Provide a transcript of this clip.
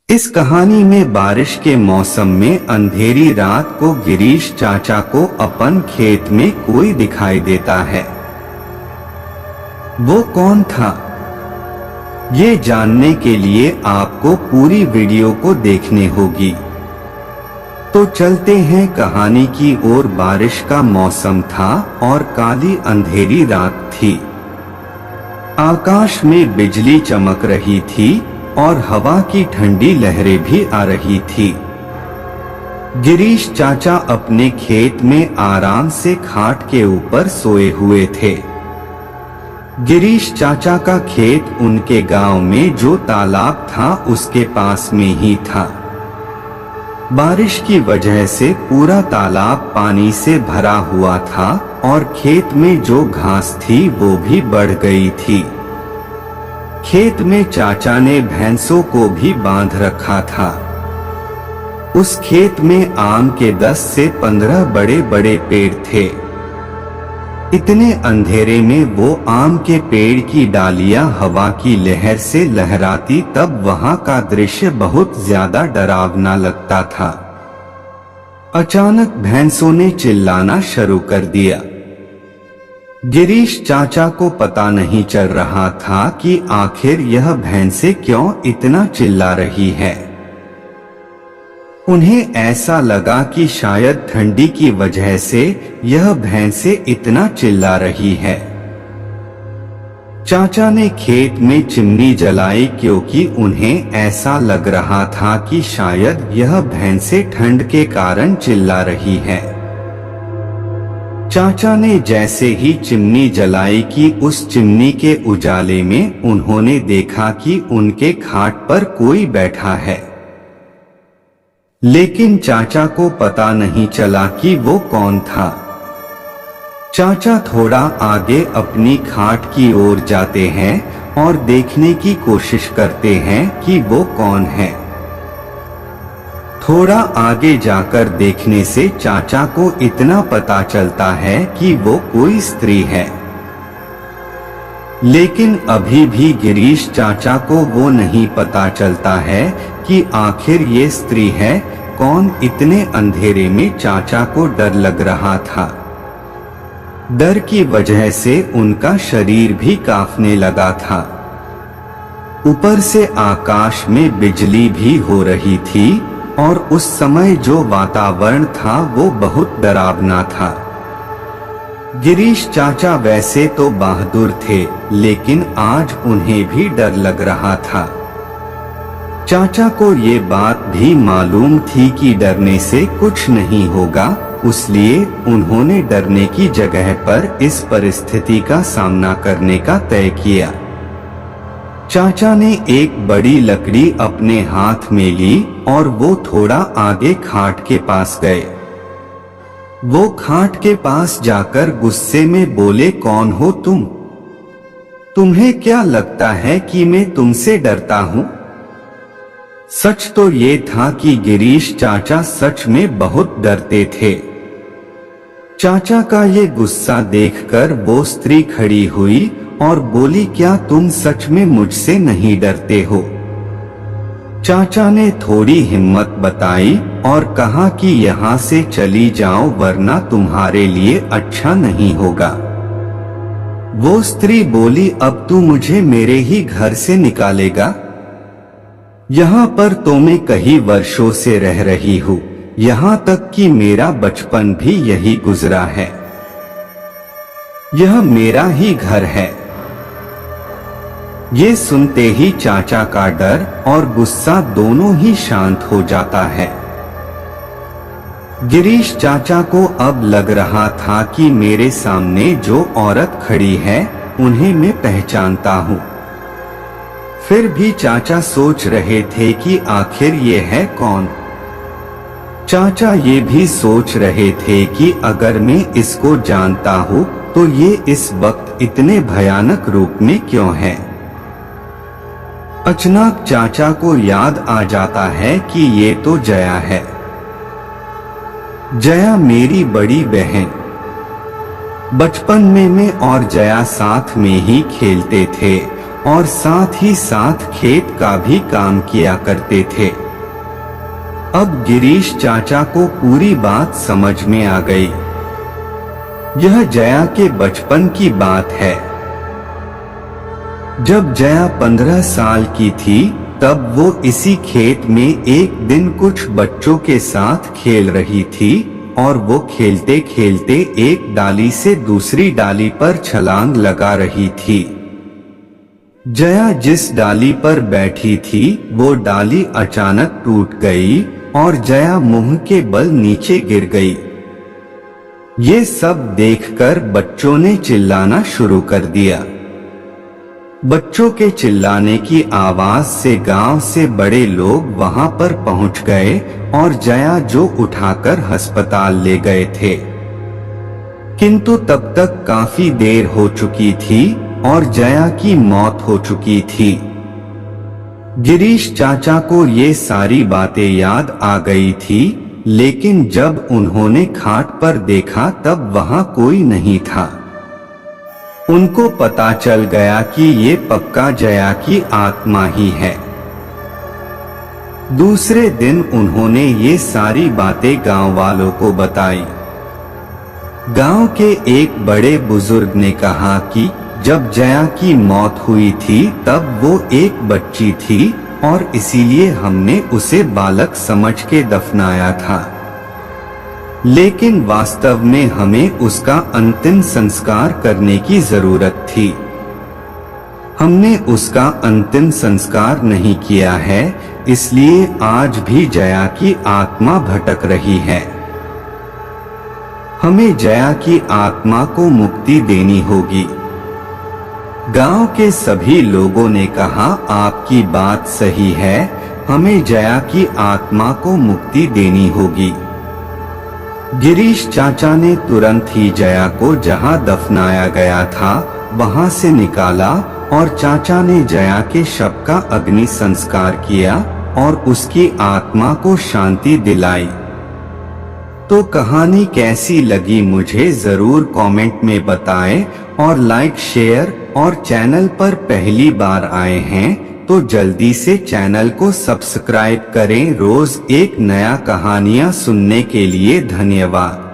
इस कहानी में बारिश के मौसम में अंधेरी रात को गिरीश चाचा को अपन खेत में कोई दिखाई देता है। वो कौन था? ये जानने के लिए आपको पूरी वीडियो को देखने होगी। तो चलते हैं कहानी की ओर। बारिश का मौसम था और काली अंधेरी रात थी। आकाश में बिजली चमक रही थी और हवा की ठंडी लहरें भी आ रही थी। गिरीश चाचा अपने खेत में आराम से खाट के ऊपर सोए हुए थे। गिरीश चाचा का खेत उनके गांव में जो तालाब था उसके पास में ही था। बारिश की वजह से पूरा तालाब पानी से भरा हुआ था और खेत में जो घास थी वो भी बढ़ गई थी। खेत में चाचा ने भैंसों को भी बांध रखा था। उस खेत में आम के 10 से 15 बड़े बड़े पेड़ थे। इतने अंधेरे में वो आम के पेड़ की डालियां हवा की लहर से लहराती तब वहां का दृश्य बहुत ज्यादा डरावना लगता था। अचानक भैंसों ने चिल्लाना शुरू कर दिया। गिरीश चाचा को पता नहीं चल रहा था कि आखिर यह भैंसें क्यों इतना चिल्ला रही है। उन्हें ऐसा लगा कि शायद ठंडी की वजह से यह भैंसें इतना चिल्ला रही है। चाचा ने खेत में चिमनी जलाई क्योंकि उन्हें ऐसा लग रहा था कि शायद यह भैंसें ठंड के कारण चिल्ला रही है। चाचा ने जैसे ही चिमनी जलाई कि उस चिमनी के उजाले में उन्होंने देखा कि उनके खाट पर कोई बैठा है। लेकिन चाचा को पता नहीं चला कि वो कौन था। चाचा थोड़ा आगे अपनी खाट की ओर जाते हैं और देखने की कोशिश करते हैं कि वो कौन है। थोड़ा आगे जाकर देखने से चाचा को इतना पता चलता है कि वो कोई स्त्री है। लेकिन अभी भी गिरीश चाचा को वो नहीं पता चलता है कि आखिर ये स्त्री है कौन। इतने अंधेरे में चाचा को डर लग रहा था। डर की वजह से उनका शरीर भी कांपने लगा था। ऊपर से आकाश में बिजली भी हो रही थी और उस समय जो वातावरण था वो बहुत डरावना था। गिरीश चाचा वैसे तो बहादुर थे लेकिन आज उन्हें भी डर लग रहा था। चाचा को ये बात भी मालूम थी कि डरने से कुछ नहीं होगा, इसलिए उन्होंने डरने की जगह पर इस परिस्थिति का सामना करने का तय किया। चाचा ने एक बड़ी लकड़ी अपने हाथ में ली और वो थोड़ा आगे खाट के पास गए। वो खाट के पास जाकर गुस्से में बोले, कौन हो तुम? तुम्हें क्या लगता है कि मैं तुमसे डरता हूं? सच तो ये था कि गिरीश चाचा सच में बहुत डरते थे। चाचा का ये गुस्सा देखकर वो स्त्री खड़ी हुई और बोली, क्या तुम सच में मुझसे नहीं डरते हो? चाचा ने थोड़ी हिम्मत बताई और कहा कि यहाँ से चली जाओ वरना तुम्हारे लिए अच्छा नहीं होगा। वो स्त्री बोली, अब तू मुझे मेरे ही घर से निकालेगा? यहाँ पर तो मैं कई वर्षों से रह रही हूँ, यहाँ तक कि मेरा बचपन भी यही गुजरा है। यह मेरा ही घर है। ये सुनते ही चाचा का डर और गुस्सा दोनों ही शांत हो जाता है। गिरीश चाचा को अब लग रहा था कि मेरे सामने जो औरत खड़ी है उन्हें मैं पहचानता हूँ। फिर भी चाचा सोच रहे थे कि आखिर ये है कौन। चाचा ये भी सोच रहे थे कि अगर मैं इसको जानता हूँ तो ये इस वक्त इतने भयानक रूप में क्यों है। अचानक चाचा को याद आ जाता है कि ये तो जया है। जया मेरी बड़ी बहन। बचपन में मैं और जया साथ में ही खेलते थे और साथ ही साथ खेत का भी काम किया करते थे। अब गिरीश चाचा को पूरी बात समझ में आ गई। यह जया के बचपन की बात है। जब जया 15 साल की थी तब वो इसी खेत में एक दिन कुछ बच्चों के साथ खेल रही थी और वो खेलते खेलते एक डाली से दूसरी डाली पर छलांग लगा रही थी। जया जिस डाली पर बैठी थी वो डाली अचानक टूट गई और जया मुंह के बल नीचे गिर गई। ये सब देखकर बच्चों ने चिल्लाना शुरू कर दिया। बच्चों के चिल्लाने की आवाज से गांव से बड़े लोग वहां पर पहुंच गए और जया जो उठाकर अस्पताल ले गए थे। किंतु तब तक काफी देर हो चुकी थी और जया की मौत हो चुकी थी। गिरीश चाचा को ये सारी बातें याद आ गई थी, लेकिन जब उन्होंने खाट पर देखा तब वहां कोई नहीं था। उनको पता चल गया कि ये पक्का जया की आत्मा ही है। दूसरे दिन उन्होंने ये सारी बातें गांव वालों को बताई। गांव के एक बड़े बुजुर्ग ने कहा कि जब जया की मौत हुई थी तब वो एक बच्ची थी और इसीलिए हमने उसे बालक समझ के दफनाया था, लेकिन वास्तव में हमें उसका अंतिम संस्कार करने की जरूरत थी। हमने उसका अंतिम संस्कार नहीं किया है, इसलिए आज भी जया की आत्मा भटक रही है। हमें जया की आत्मा को मुक्ति देनी होगी। गांव के सभी लोगों ने कहा, आपकी बात सही है, हमें जया की आत्मा को मुक्ति देनी होगी। गिरीश चाचा ने तुरंत ही जया को जहां दफनाया गया था वहां से निकाला और चाचा ने जया के शव का अग्नि संस्कार किया और उसकी आत्मा को शांति दिलाई। तो कहानी कैसी लगी मुझे जरूर कमेंट में बताएं और लाइक शेयर और चैनल पर पहली बार आए हैं तो जल्दी से चैनल को सब्सक्राइब करें। रोज एक नया कहानियां सुनने के लिए धन्यवाद।